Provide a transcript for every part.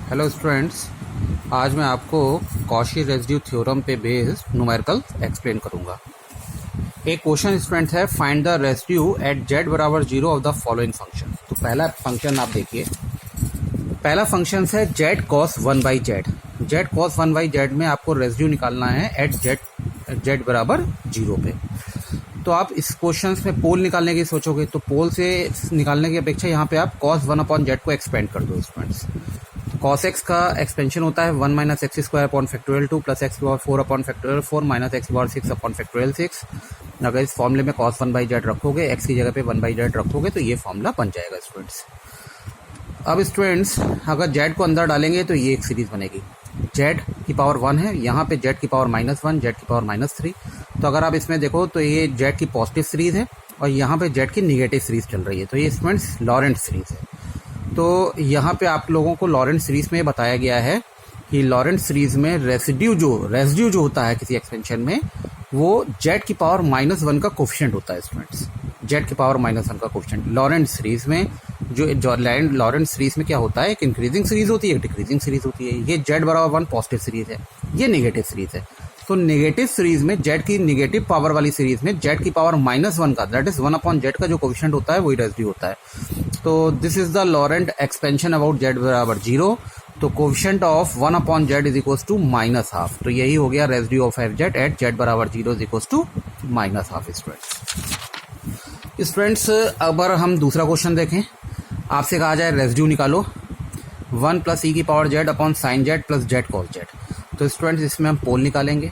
Hello students, आज मैं आपको कॉशी रेसिड्यू थ्योरम पे बेस्ड न्यूमेरिकल एक्सप्लेन करूंगा। एक क्वेश्चन स्टूडेंट है, find the residue eight z बराबर 0 ऑफ द फॉलोइंग फंक्शन। तो पहला फंक्शन आप देखिए, पहला फंक्शन है Z cos 1 by Z. Z cos 1 by Z में आपको रेसिड्यू निकालना है एट जेड बराबर 0 पे। तो आप इस क्वेश्चन में पोल निकालने की सोचोगे तो पोल से निकालने की अपेक्षा यहाँ पे आप कॉस 1 अपॉन जेड को एक्सपेंड कर दो स्टूडेंट्स। कॉस एक्स का एक्सपेंशन होता है 1 minus x square upon factorial 2 plus x power 4 upon factorial 4 minus x power 6 upon factorial 6। अगर इस फॉर्मूले में कॉस 1 बाई जेड रखोगे, एक्स की जगह पे 1 बाई जेड रखोगे तो ये फॉर्मूला बन जाएगा स्टूडेंट्स। अब स्टूडेंट्स अगर जेड को अंदर डालेंगे तो ये एक सीरीज बनेगी। जेड की पावर 1 है, यहाँ पे जेड की पावर -1, जेड की पावर -3। तो अगर आप इसमें देखो तो ये जेड की पॉजिटिव सीरीज है और यहाँ पे जेड की निगेटिव सीरीज चल रही है। तो ये स्टूडेंट्स लॉरेंट सीरीज है। तो यहाँ पे आप लोगों को लॉरेंट सीरीज में बताया गया है कि लॉरेंट सीरीज में रेसिड्यू जो होता है किसी एक्सपेंशन में, वो जेड की पावर -1 का कोफिशिएंट होता है स्टूडेंट्स। जेड की पावर -1 का कोफिशिएंट लॉरेंट सीरीज में लॉरेंट सीरीज में क्या होता है, एक इंक्रीजिंग सीरीज होती है, एक डिक्रीजिंग सीरीज होती है। ये जेड बराबर 1 पॉजिटिव सीरीज है, ये नेगेटिव सीरीज है। तो नेगेटिव सीरीज में जेड की नेगेटिव पावर वाली सीरीज में जेड की पावर -1 का, दैट इज 1 अपॉन जेड का जो कोफिशिएंट होता है वही रेसिड्यू होता है। तो this is the Laurent expansion about z बराबर 0। तो coefficient of 1 upon z is equals to -12। तो यही हो गया residue of f z at z बराबर 0 इज इक्वल्स टू -12 स्टूडेंट्स। अगर हम दूसरा क्वेश्चन देखें, आपसे कहा जाए रेसिड्यू निकालो 1 प्लस ई की power Z upon sine z plus z cos Z. तो स्टूडेंट्स इसमें हम पोल निकालेंगे।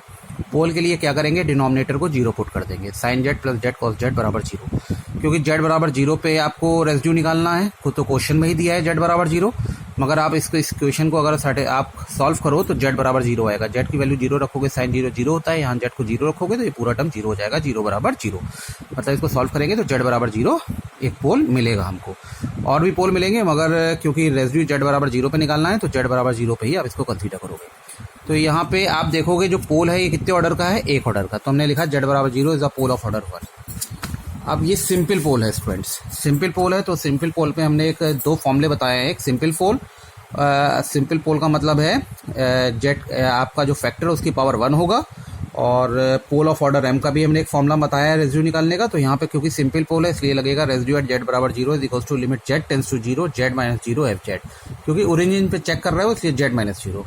पोल के लिए क्या करेंगे, डिनोमिनेटर को 0 पुट कर देंगे, sine z plus z cos z बराबर 0। क्योंकि जेड बराबर 0 पे आपको रेसिड्यू निकालना है, खुद तो क्वेश्चन में ही दिया है जेड बराबर 0, मगर आप इस क्वेश्चन को अगर आप सॉल्व करो तो जेड बराबर 0 आएगा। जेड की वैल्यू 0 रखोगे, साइन 0 होता है, यहाँ जेड को 0 रखोगे तो ये पूरा टर्म 0 हो जाएगा, 0 बराबर 0। मतलब इसको सॉल्व करेंगे तो जेड बराबर 0 एक पोल मिलेगा हमको। और भी पोल मिलेंगे, मगर क्योंकि रेसिड्यू जेड बराबर 0 पे निकालना है तो जेड बराबर 0 पे ही आप इसको कंसीडर करोगे। तो यहाँ पे आप देखोगे जो पोल है ये कितने ऑर्डर का है, एक ऑर्डर का। तो हमने लिखा जेड बराबर 0 is a pole of order 1। अब ये सिंपल पोल है स्टूडेंट्स, सिंपल पोल है। तो सिंपल पोल पे हमने दो फॉर्मूले बताए हैं। एक सिंपल पोल का मतलब है जेड आपका जो फैक्टर है उसकी पावर 1 होगा, और पोल ऑफ ऑर्डर m का भी हमने एक फॉर्मूला बताया है रेसिड्यू निकालने का। तो यहाँ पे क्योंकि सिंपल पोल है इसलिए लगेगा रेसिड्यू एट जेड बराबर 0 is equals to limit z tends to 0 z -0 f z. क्योंकि ओरिजिन पे चेक कर रहे हो इसलिए जेड -0।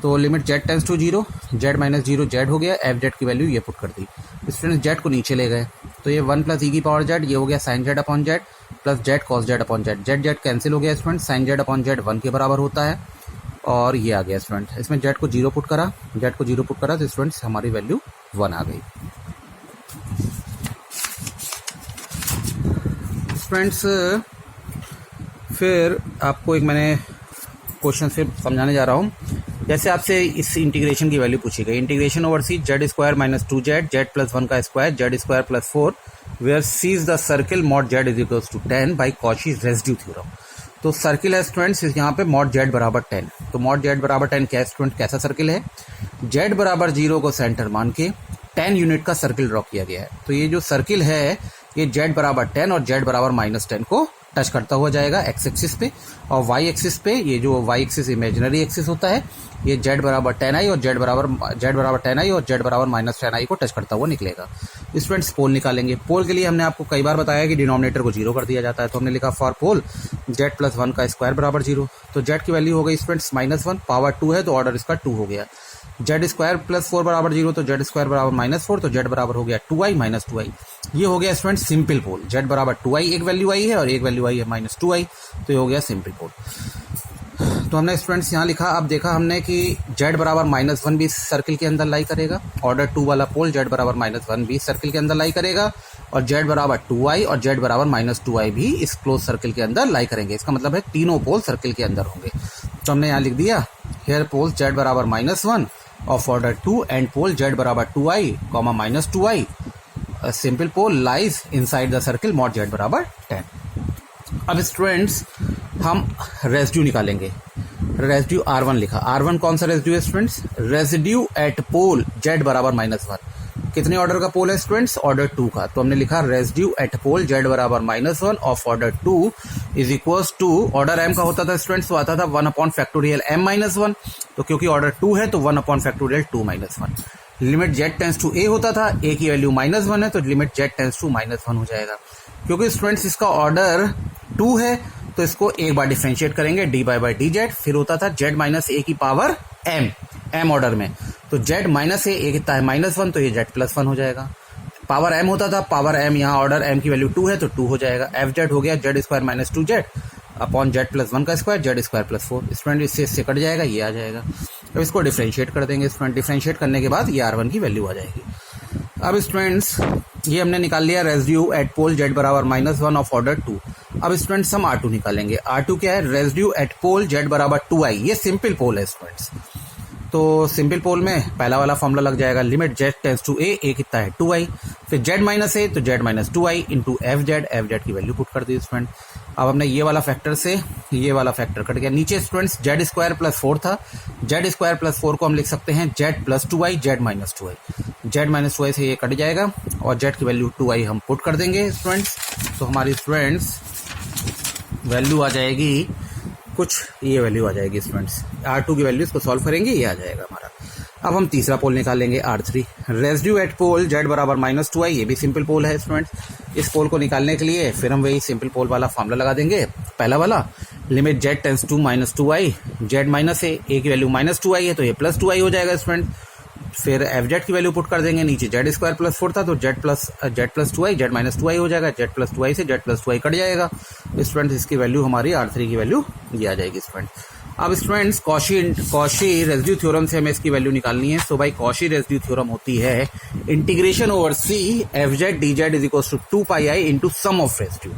तो limit z tends to 0 z -0 z हो गया, एफ जेड की वैल्यू ये पुट कर दी। स्टूडेंट्स जेड को नीचे ले गए तो ये 1 प्लस ई की पावर जेड, ये हो गया sine z upon z plus z cos z upon z. Z z cancel हो गया student, sine z upon z 1 के बराबर होता है, और ये आ गया स्टूडेंट। इसमें जेड को 0 पुट करा, तो स्टूडेंट्स हमारी वैल्यू 1 आ गई। स्टूडेंट्स फिर आपको एक मैंने क्वेश्चन फिर समझाने जा रहा हूँ। जैसे आपसे इस इंटीग्रेशन की वैल्यू पूछी गई, integration over C z square minus 2 z z plus 1 का square z square plus 4 where C is the circle mod z is equals to 10 by Cauchy residue theorem. तो सर्किल है स्टूडेंट्स यहाँ पे mod z बराबर 10। तो mod z बराबर 10 क्या student, कैसा सर्किल है, जेड बराबर 0 को सेंटर मान के 10 यूनिट का सर्किल ड्रॉ किया गया है। तो ये जो सर्किल है ये जेड बराबर 10 और जेड बराबर -10 को टच करता हुआ जाएगा एक्स एक्सिस पे, और वाई एक्सिस पे ये जो वाई एक्सिस इमेजिनरी एक्सिस होता है ये जेड बराबर 10i और जेड बराबर 10i और जेड बराबर -10i को टच करता हुआ निकलेगा। स्टूडेंट्स पोल निकालेंगे। पोल के लिए हमने आपको कई बार बताया कि डिनोमिनेटर को 0 कर दिया जाता है। तो हमने लिखा फॉर पोल जेड प्लस 1 का स्क्वायर बराबर 0। तो जेड की वैल्यू हो गई स्टूडेंट्स -1, पावर 2 है तो ऑर्डर इसका 2 हो गया। जेड स्क्वायर प्लस 4 बराबर 0, तो जेड स्क्वायर बराबर -4, तो जेड बराबर हो गया 2i -2i। ये हो गया स्टूडेंट सिंपल पोल। जेड बराबर 2i एक वैल्यू आई है और एक वैल्यू आई है -2i, तो ये हो गया सिंपल पोल। तो हमने स्टूडेंट्स यहाँ लिखा, अब देखा हमने कि जेड बराबर -1 भी सर्किल के अंदर लाई करेगा, ऑर्डर 2 वाला पोल जेड बराबर -1 भी सर्किल के अंदर लाई करेगा, और जेड बराबर 2i और जेड बराबर -2i भी इस क्लोज सर्किल के अंदर लाई करेंगे। इसका मतलब है तीनों पोल सर्किल के अंदर होंगे। तो हमने यहाँ लिख दिया हेयर पोल जेड बराबर -1 of order 2 and pole z बराबर 2i, -2i simple pole lies inside the circle mod z बराबर 10। अब स्टूडेंट्स हम रेसिड्यू निकालेंगे। रेसिड्यू R1 लिखा, R1 कौन सा रेसिड्यू है students, residue at pole z बराबर -1। कितने ऑर्डर का पोल है स्टूडेंट्स, ऑर्डर 2 का। तो हमने लिखा रेसिड्यू एट पोल जेड बराबर -1 of order 2 is equals to, order m का होता था स्टूडेंट्स तो आता था 1/फैक्टोरियल m माइनस 1, तो क्योंकि ऑर्डर 2 है तो factorial 2 minus 1। Limit z tends to a होता था, a की वैल्यू -1 है तो लिमिट z टेंस टू -1 हो जाएगा। क्योंकि स्टूडेंट्स इसका ऑर्डर 2 है तो इसको एक बार डिफरेंशिएट करेंगे dy बाई dz, फिर होता था z माइनस a की पावर m ऑर्डर में, तो z माइनस a कितना है -1, तो ये z प्लस 1 हो जाएगा। पावर m होता था, पावर m यहाँ ऑर्डर m की वैल्यू 2 है तो 2 हो जाएगा। fz हो गया z square minus 2z upon z plus 1 का square z square plus 4। Student इससे कट जाएगा, ये आ जाएगा। अब इसको डिफरेंशिएट कर देंगे स्टूडेंट, डिफरेंशिएट करने के बाद ये r1 की वैल्यू आ जाएगी। अब स्टूडेंट्स ये हमने निकाल लिया रेजिड्यू एट पोल z बराबर -1 ऑफ ऑर्डर 2। अब स्टूडेंट्स हम r2 निकालेंगे। r2 क्या है? रेजिड्यू एट पोल z बराबर 2i। ये सिंपल पोल है स्टूडेंट्स, तो सिंपल पोल में पहला वाला फॉर्मूला लग जाएगा, limit z tends to a कितना है 2i, फिर z माइनस a तो z minus 2i into fz की वैल्यू पुट कर दी स्टूडेंट। अब हमने ये वाला फैक्टर से ये वाला फैक्टर कट गया। नीचे स्टूडेंट्स z स्क्वायर प्लस 4 था, z स्क्वायर प्लस 4 को हम लिख सकते हैं z plus 2i z minus 2i से ये कट जाएगा और z की वैल्यू 2i हम पुट कर देंगे स्टूडेंट्स। तो हमारी स्टूडेंट्स वैल्यू आ जाएगी कुछ ये वैल्यू आ जाएगी स्टूडेंट्स, r2 की वैल्यू इसको सॉल्व करेंगे ये आ जाएगा हमारा। अब हम तीसरा पोल निकालेंगे r3। Residue eight pole z बराबर -2i, ये भी सिंपल पोल है स्टूडेंट्स। इस पोल को निकालने के लिए फिर हम वही सिंपल पोल वाला फॉर्मूला लगा देंगे, पहला वाला limit z tends to -2i z minus a की वैल्यू -2i है तो ये प्लस 2i हो जाएगा स्टूडेंट। फिर fz की वैल्यू पुट कर देंगे, नीचे z स्क्वायर प्लस 4 था तो z plus 2i z minus 2i हो जाएगा, z प्लस 2i से z प्लस 2i कट जाएगा स्टूडेंट। इसकी वैल्यू हमारी r3 की वैल्यू ये आ जाएगी स्टूडेंट। अब स्टूडेंट्स कॉशी रेजिड्यू थ्योरम से हमें इसकी वैल्यू निकालनी है। सो भाई कॉशी रेजिड्यू थ्योरम होती है integration over c fz dz is equal to 2πi into sum of residue.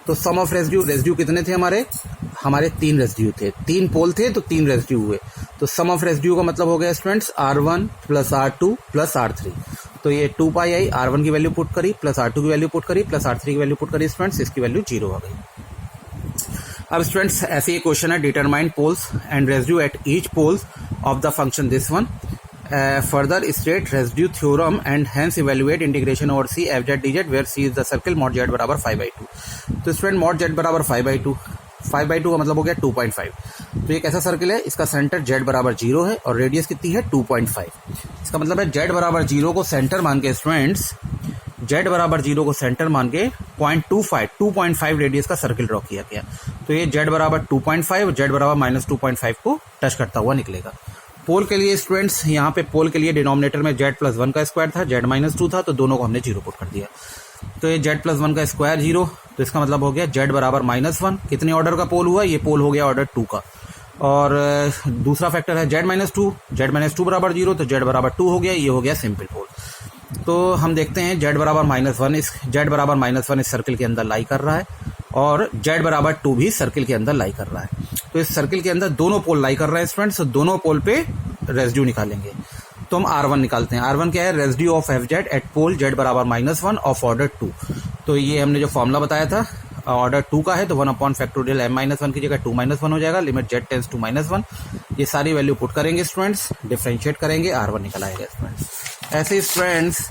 तो सम ऑफ रेजिड्यू कितने थे हमारे 3 रेजिड्यू थे, 3 पोल थे तो 3 रेजिड्यू हुए, तो सम ऑफ रेजिड्यू का मतलब हो गया students r1 plus r2 plus r3। तो ये 2πi r1 की वैल्यू पुट करी प्लस r2 की वैल्यू पुट करी प्लस r3 की वैल्यू पुट करी स्टूडेंट्स, इसकी वैल्यू 0 आ गई। अब स्टूडेंट्स ऐसे ये क्वेश्चन है, determine poles and residue at each poles of the function this one, further state residue theorem and hence evaluate integration over c fz dz where c is the circle mod z बराबर 5/2। तो student mod z बराबर 5/2 का मतलब हो गया 2.5। तो ये कैसा सर्कल है? इसका सेंटर z बराबर 0 है और रेडियस कितनी है 2.5। इसका मतलब है z बराबर 0 को सेंटर मान के स्टूडेंट्स z बराबर 0 को सेंटर मान के 2.5 रेडियस का सर्किल ड्रॉ किया गया। तो ये z बराबर 2.5 और z बराबर -2.5 को टच करता हुआ निकलेगा। पोल के लिए स्टूडेंट्स यहाँ पे पोल के लिए डिनोमिनेटर में z प्लस 1 का स्क्वायर था, z माइनस 2 था, तो दोनों को हमने 0 पुट कर दिया। तो ये z प्लस 1 का स्क्वायर 0, तो इसका मतलब हो गया z बराबर -1। कितने ऑर्डर का पोल हुआ? ये पोल हो गया ऑर्डर 2 का। और दूसरा फैक्टर है z माइनस 2 बराबर 0, तो z बराबर 2 हो गया, ये हो गया सिंपल पोल। तो हम देखते हैं z बराबर -1 इस सर्किल के अंदर लाई कर रहा है और z बराबर 2 भी सर्किल के अंदर लाई कर रहा है। तो इस सर्किल के अंदर दोनों पोल लाई कर रहे हैं स्टूडेंट्स, तो दोनों पोल पे रेजिड्यू निकालेंगे। तो हम r1 निकालते हैं। r1 क्या है? Residue of fz at pole z बराबर -1 ऑफ ऑर्डर 2। तो ये हमने जो फॉर्मूला बताया था ऑर्डर 2 का है, तो 1/फैक्टोरियल m-1 की जगह 2-1 हो जाएगा, लिमिट z टेंस टू -1। ये सारी वैल्यू पुट करेंगे स्टूडेंट्स, डिफरेंशिएट करेंगे, r1 निकल आएगा स्टूडेंट्स। ऐसे ही स्टूडेंट्स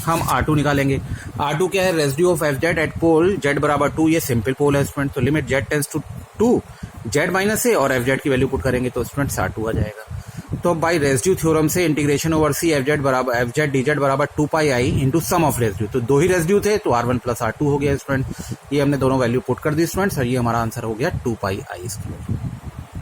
हम r2 निकालेंगे। r2 क्या है? Residue of fz at pole z बराबर 2, ये सिंपल पोल है स्टूडेंट, तो limit z tends to 2 z minus a और fz की वैल्यू पुट करेंगे तो स्टूडेंट्स r2 आ जाएगा। तो बाई रेजिड्यू थ्योरम से integration over c fz dz बराबर 2πi into sum of residue, तो 2 ही रेजिड्यू थे तो r1 प्लस r2 हो गया स्टूडेंट। ये हमने दोनों वैल्यू पुट कर दी स्टूडेंट्स और ये हमारा आंसर हो गया 2πi इसकी वैल्यू।